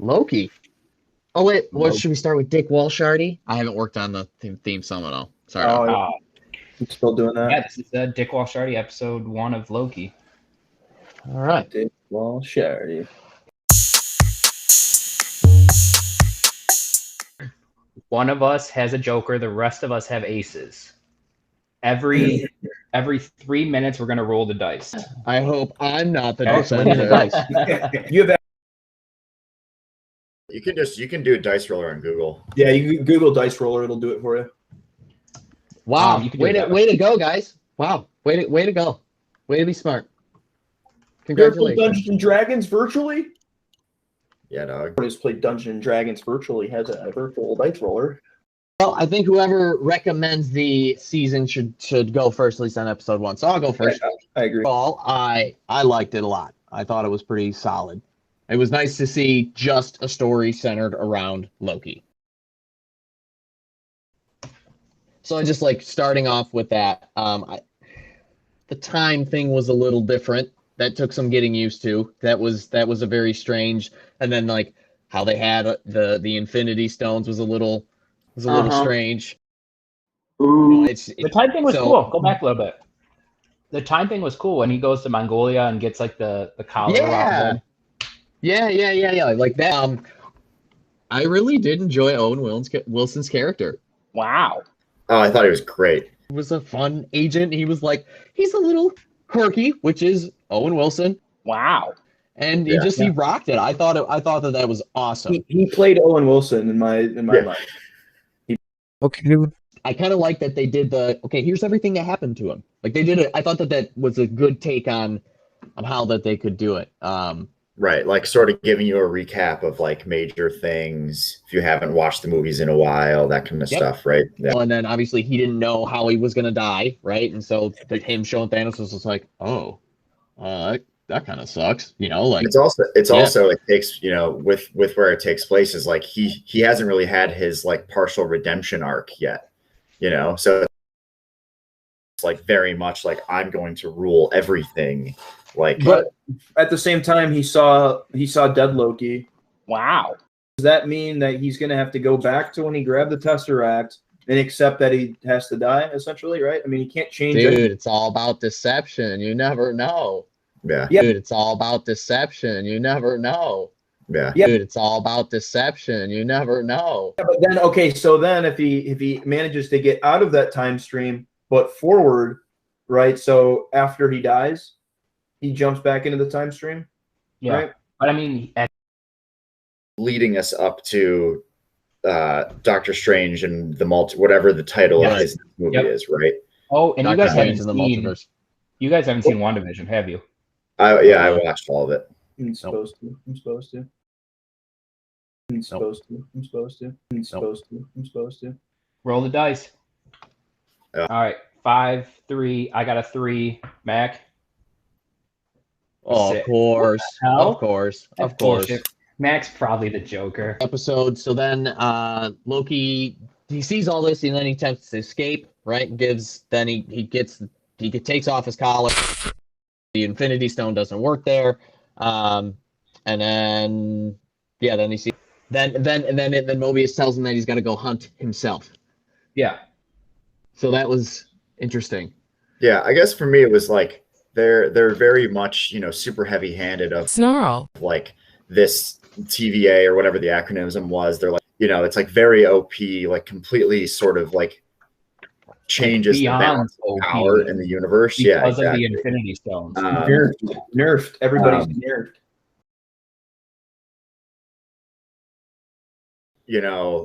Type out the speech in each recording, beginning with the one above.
Loki. Oh wait, what Loki. should we start with? DicWahlChardYe? I haven't worked on the theme song at all. Sorry. Oh, Uh, I'm still doing that. yeah, this is DicWahlChardYe episode 1 of Loki. All right. DicWahlChardYe. One of us has a joker, the rest of us have aces. Every 3 minutes, we're gonna roll the dice. I hope I'm not the Okay, swing the defender. dice. You have that. You can do a dice roller on Google. Yeah, you can Google dice roller; it'll do it for you. Wow, You can do way it to that way to go, guys! Wow, way to go, way to be smart. You ever play Congratulations. Dungeons and Dragons virtually? Yeah, dog. Everyone who's played Dungeons and Dragons virtually has a virtual dice roller. Well, I think whoever recommends the season should go first, at least on episode 1. So I'll go first. I agree. Well, I liked it a lot. I thought it was pretty solid. It was nice to see just a story centered around Loki. So I just like starting off with that. The time thing was a little different. That took some getting used to. That was a very strange. And then like how they had the Infinity Stones was a little strange. Ooh. The time thing was cool. Go back a little bit. The time thing was cool when he goes to Mongolia and gets like the collar around him. Yeah. Like that. I really did enjoy Owen Wilson's character. Wow. Oh, I thought he was great. He was a fun agent. He's a little quirky, which is Owen Wilson. Wow. And he rocked it. I thought that was awesome. He played Owen Wilson in my mind. Okay. I kind of like that they did here's everything that happened to him. Like they did it. I thought that was a good take on how that they could do it. Right, like sort of giving you a recap of like major things if you haven't watched the movies in a while, that kind of stuff, right? Yeah. And then obviously he didn't know how he was gonna die, right? And so him showing Thanos was just like, oh, that kind of sucks, Like It's also it takes with where it takes place is like he hasn't really had his like partial redemption arc yet, so it's like very much like I'm going to rule everything. But at the same time, he saw dead Loki. Wow. Does that mean that he's going to have to go back to when he grabbed the Tesseract and accept that he has to die, essentially, right? I mean, he can't change it. Dude, it's all about deception. You never know. Yeah. Dude, it's all about deception. You never know. Yeah. Dude, it's all about deception. You never know. Yeah, but then, so then if he manages to get out of that time stream, but forward, right? So after he dies, he jumps back into the time stream. Yeah. Right? But I mean, Leading us up to Doctor Strange and the whatever the title of his movie is, right? oh, and you Doctor guys Strange haven't in the seen multiverse. WandaVision, have you? I watched all of it. I'm supposed to. I'm supposed to. I'm supposed to. I'm supposed to. I'm supposed to. I'm supposed to. Roll the dice. Yeah. All right. 5, 3. I got a 3. Mac. Oh, of Sick. course. hell? Of course. That's Of course. bullshit. Mac's probably the Joker. Episode. So then Loki, he sees all this and then he attempts to escape, right? He takes off his collar. The Infinity Stone doesn't work there. And then he sees then Mobius tells him that he's got to go hunt himself. Yeah. So that was interesting. Yeah, I guess for me it was like they're very much super heavy-handed of Snarl. like this TVA or whatever the acronym was. They're like it's like very OP, like completely sort of like changes the Beyond balance of OP. power in the universe. Because Yeah, of the exactly. Infinity Stones. Nerfed. Everybody's nerfed.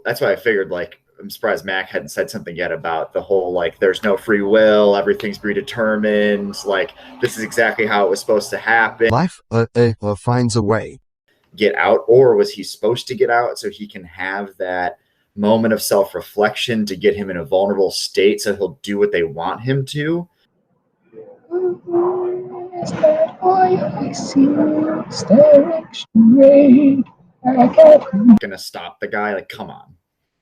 That's why I figured like I'm surprised Mac hadn't said something yet about the whole like there's no free will, everything's predetermined, like this is exactly how it was supposed to happen. Life finds a way. Get out, or was he supposed to get out so he can have that moment of self-reflection to get him in a vulnerable state so he'll do what they want him to? Is that why I see staring straight back at me? Gonna stop the guy? Like, come on.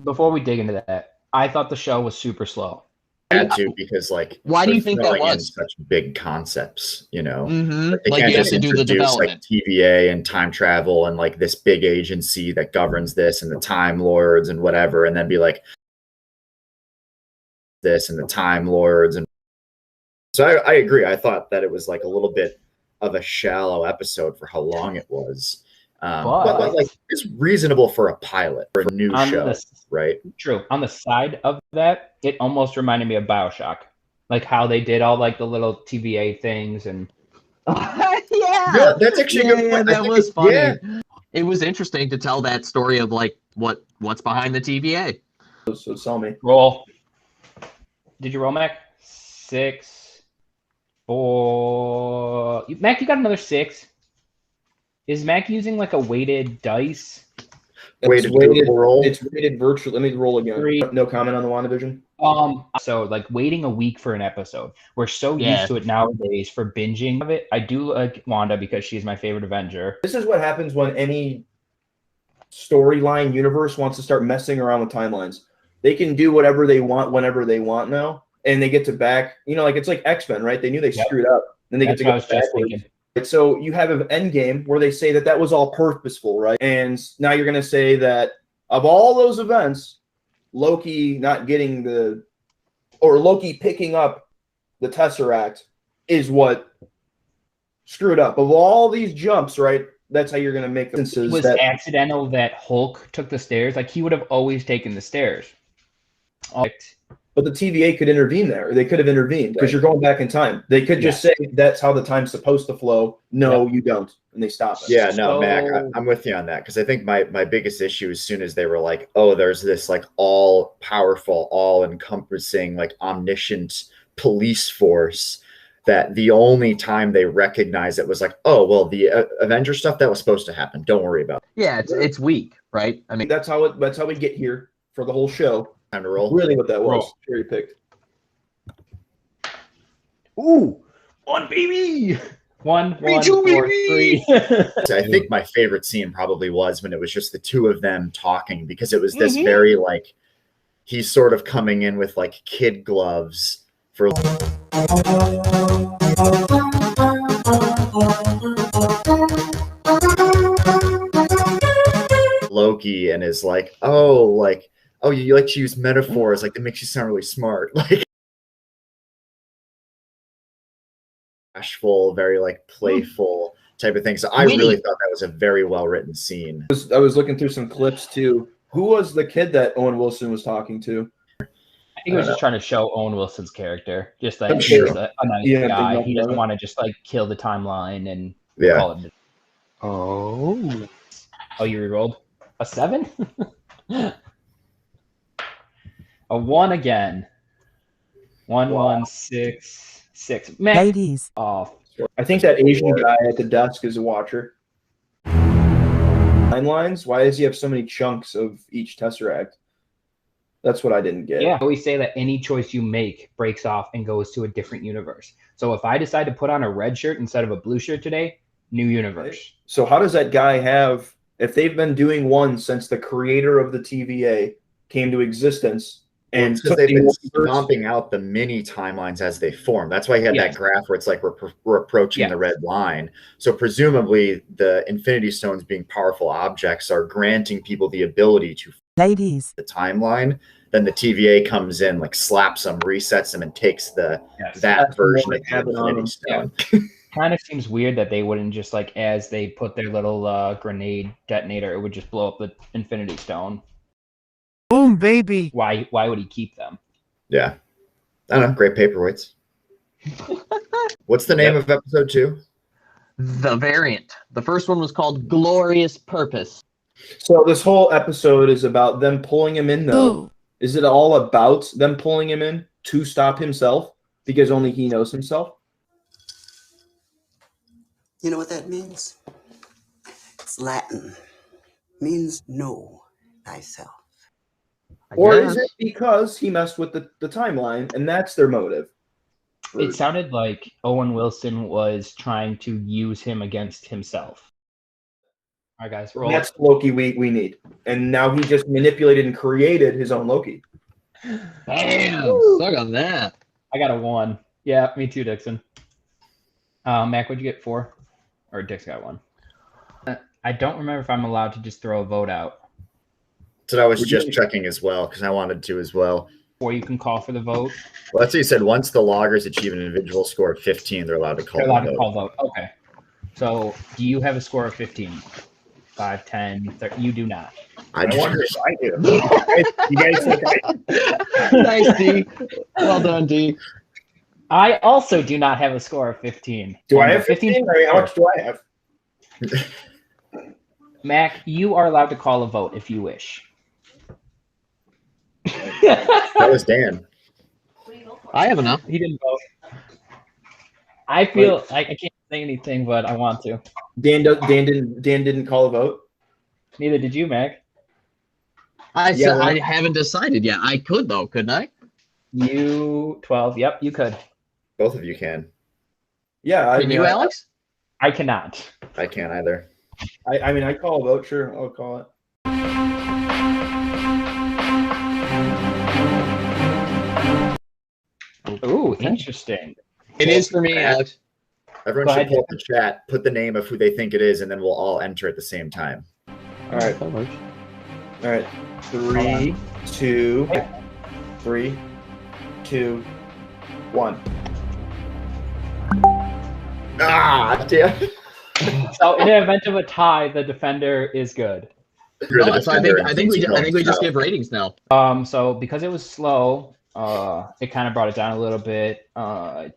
Before we dig into that, I thought the show was super slow. had to because like Why do they're you think that throwing in was? such big concepts, you know? Mm-hmm. They Like can't you have just to do the introduce like development. TVA and time travel and like this big agency that governs this and the Time Lords and whatever, and then be like this and the Time Lords. And so I agree. I thought that it was like a little bit of a shallow episode for how long it was. But like it's reasonable for a pilot for a new show, right? True. On the side of that, it almost reminded me of BioShock, like how they did all like the little TVA things and. Yeah, that's actually a good point. That was funny. Yeah. It was interesting to tell that story of like what's behind the TVA. So tell me. Roll. Did you roll, Mac? 6, 4. Mac, you got another 6. Is Mac using like a weighted dice? It's weighted virtually. Let me roll again. 3. No comment on the WandaVision. So like waiting a week for an episode. We're so Yeah. used to it nowadays for binging of it. I do like Wanda because she's my favorite Avenger. This is what happens when any storyline universe wants to start messing around with timelines. They can do whatever they want whenever they want now, and they get to back. You know, like it's like X-Men, right? They knew they screwed up, then they get to go backwards. So you have an Endgame where they say that was all purposeful, right? And now you're going to say that of all those events, Loki not getting Loki picking up the Tesseract is what screwed up. Of all these jumps, right? That's how you're going to make them. It was accidental that Hulk took the stairs. Like he would have always taken the stairs. But the TVA could intervene there. They could have intervened because you're going back in time. They could just say that's how the time's supposed to flow. No, you don't. And they stop it. Yeah, no, Mac, I'm with you on that because I think my biggest issue as soon as they were like, oh, there's this like all powerful, all encompassing, like omniscient police force that the only time they recognized it was like, oh, well, the Avenger stuff that was supposed to happen. Don't worry about it. Yeah, it's weak, right? I mean, that's how we get here for the whole show. Time to roll. Really what that was. Cherry picked. Ooh, 1 baby. 1, 1, 4, 3. I think my favorite scene probably was when it was just the two of them talking because it was this very like he's sort of coming in with like kid gloves for Loki and is like, oh, you like to use metaphors, like it makes you sound really smart, like bashful, very like playful type of thing. So I really thought that was a very well written scene. I was looking through some clips too. Who was the kid that Owen Wilson was talking to? I think he was just trying to show Owen Wilson's character, just that he's a nice guy. He doesn't want to just like kill the timeline and call it. Oh, you re-rolled a 7. A 1 again. 1, 1, 6, 6. Man, ladies off. I think that Asian guy at the desk is a watcher. Timelines. Why does he have so many chunks of each Tesseract? That's what I didn't get. Yeah, I always say that any choice you make breaks off and goes to a different universe. So if I decide to put on a red shirt instead of a blue shirt today, new universe. So how does that guy have, if they've been doing one since the creator of the TVA came to existence, and because they've been stomping out the mini timelines as they form. That's why he had that graph where it's like we're approaching the red line. So presumably the Infinity Stones being powerful objects are granting people the ability to ladies the timeline. Then the TVA comes in, like slaps them, resets them, and takes that version of the Infinity Stone. Kind of seems weird that they wouldn't just like as they put their little grenade detonator, it would just blow up the Infinity Stone. Boom, baby. Why would he keep them? Yeah. I don't know. Great paperweights. What's the name of episode 2? The Variant. The first one was called Glorious Purpose. So this whole episode is about them pulling him in, though. Ooh. Is it all about them pulling him in to stop himself because only he knows himself? You know what that means? It's Latin. Means know thyself. Or is it because he messed with the timeline and that's their motive? It sounded like Owen Wilson was trying to use him against himself. All right, guys, roll. That's Loki we need. And now he just manipulated and created his own Loki. Damn, suck on that. I got a 1. Yeah, me too, Dixon. Mac, what'd you get? 4? Or Dick's got 1. I don't remember if I'm allowed to just throw a vote out. So I was just checking as well because I wanted to as well. Or you can call for the vote. Well, that's what you said. Once the loggers achieve an individual score of 15, they're allowed to call. They're allowed to call vote. Okay. So do you have a score of 15? 5, 10, 30? You do not. I wonder if I do. You guys think I do? Nice, D. Well done, D. I also do not have a score of 15. Do I have 15? I mean, how much do I have? Mac, you are allowed to call a vote if you wish. That was Dan. I have enough. He didn't vote. I feel I can't say anything, but I want to. Dan didn't call a vote. Neither did you, Mac. I Yeah, said I haven't decided yet. I could though, couldn't I? You 12. Yep, you could. Both of you can. Yeah, Can you, Alex? I cannot. I can't either. I mean, I call a vote. Sure, I'll call it. Ooh, interesting. It is for me, Alex. Everyone Go should ahead. pull up the chat, put the name of who they think it is, and then we'll all enter at the same time. All right, That works. all right. 3, 2, 3, 2, 1. Ah, damn. So in the event of a tie, the defender is good. You're the No, so defender, I think we and just so- give ratings now. So because it was slow, it kind of brought it down a little bit.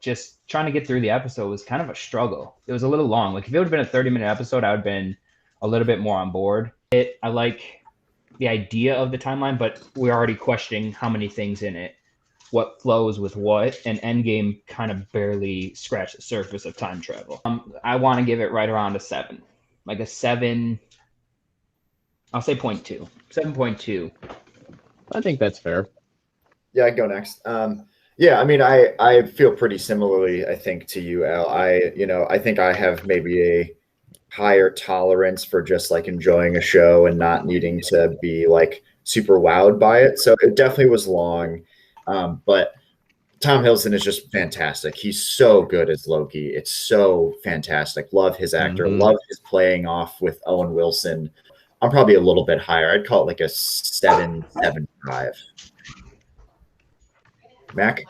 Just trying to get through the episode was kind of a struggle. It was a little long. Like if it would have been a 30-minute episode, I would have been a little bit more on board. I like the idea of the timeline, but we're already questioning how many things in it, what flows with what, and Endgame kind of barely scratched the surface of time travel. I want to give it right around a 7, like a 7. I'll say 0.2, 7.2. I think that's fair. Yeah, I can go next. Yeah, I mean, I feel pretty similarly, I think, to you, Al. I think I have maybe a higher tolerance for just like enjoying a show and not needing to be like super wowed by it. So it definitely was long. But Tom Hiddleston is just fantastic. He's so good as Loki. It's so fantastic. Love his actor. Mhm. Love his playing off with Owen Wilson. I'm probably a little bit higher. I'd call it like a 7.75. Mac?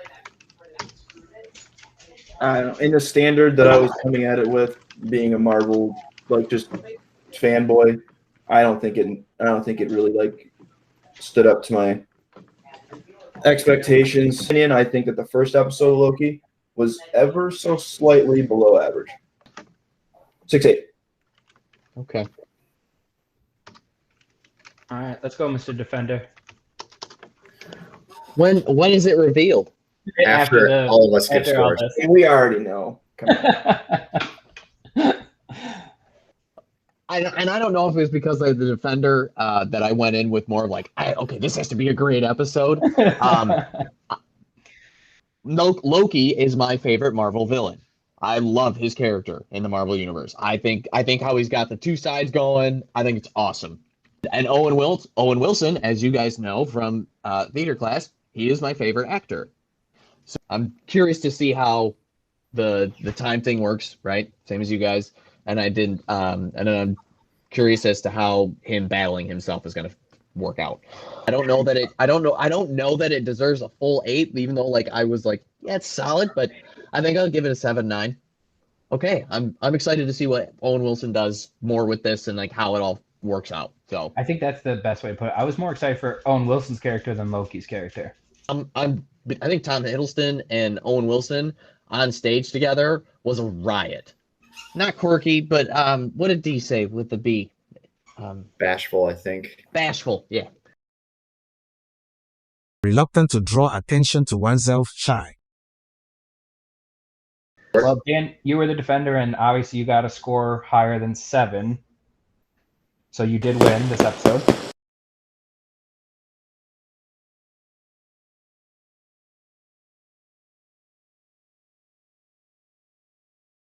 I don't know, in the standard that I was coming at it with, being a Marvel like just fanboy, I don't think it really like stood up to my expectations. And I think that the first episode of Loki was ever so slightly below average. 6.8. Okay. All right, let's go, Mr. Defender. When is it revealed? After all of us get after all scores. this. And we already know. Come on. I don't know if it was because of the Defender that I went in with more of like, okay, this has to be a great episode. Loki is my favorite Marvel villain. I love his character in the Marvel universe. I think how he's got the two sides going. I think it's awesome. And Owen Wilson, as you guys know from theater class, he is my favorite actor. So I'm curious to see how the time thing works, right? Same as you guys. And then I'm curious as to how him battling himself is going to work out. I don't know that it deserves a full 8, even though like I was like, yeah, it's solid, but I think I'll give it a 7.9. Okay, I'm excited to see what Owen Wilson does more with this and like how it all works out. So I think that's the best way to put it. I was more excited for Owen Wilson's character than Loki's character. I think Tom Hiddleston and Owen Wilson on stage together was a riot. Not quirky, but what did D say with the B? Bashful, I think. Bashful, yeah. Reluctant to draw attention to oneself, shy. Well, Dan, you were the defender, and obviously you got a score higher than 7. So you did win this episode.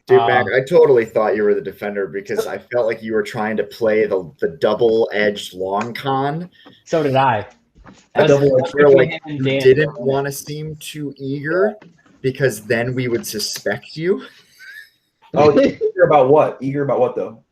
Dude, Mac, I totally thought you were the defender because I felt like you were trying to play the double-edged long con. So did I. A double-edged I feel like him and you Dan didn't going want to seem too eager because then we would suspect you. Oh, eager about what? Eager about what though?